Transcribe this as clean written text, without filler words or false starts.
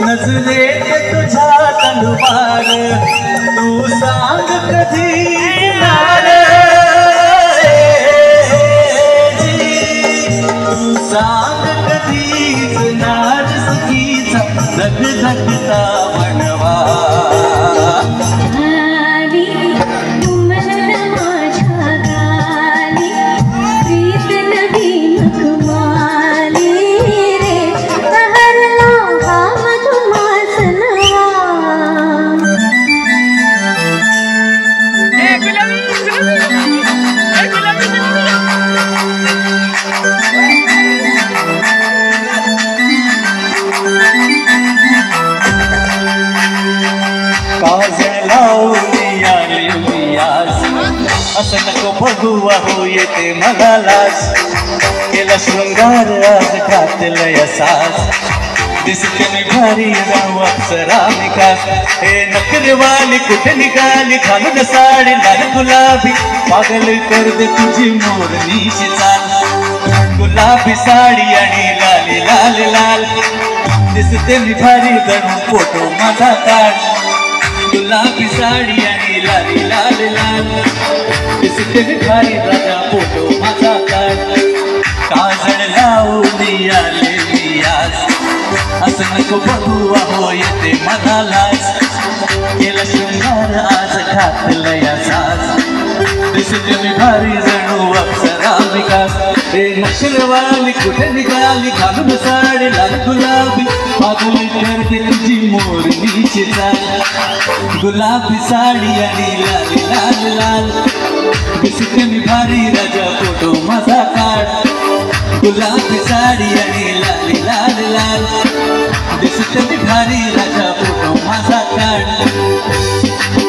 नजरेत तुझ्या तलवार तू सांग कधी येणार तू सांग कधी येणार सखीचा धगधगता बनवा असं नको बघू वाहू येते मला लाज केला शृंगार आज घातलंय साज दिसते मी भारी राव अप्सरा विकास हे नखरेवाली कुठे निघाली घालून साडी लाल गुलाबी पागल कर दे तुझी मोरणीची चाल गुलाबी साडी आणि लाली लाल लाल दिसते मी भारी जणू फोटो माझा काढ गुलाबी साडी आणि लाली लाल लाल दिसते मी भारी राजा फोटो माझा काढ काजळ लावून आले मी आज असं नको बघू अहो येते मला लाज केला शृंगार आज घातलंय साज दिसते मी भारी जणू अप्सरा विकास हे नक्षरवाली कुठे निघाली घालून साडी लाल गुलाबी पागल करते तुझी मोरणीची चाल गुलाबी साडी आणि लाल लाल लाल दिसते मी भारी राजा फोटो माझा काढ गुलाबी साडी आणि लाल लाल लाल दिसते मी भारी राजा फोटो माझा काढ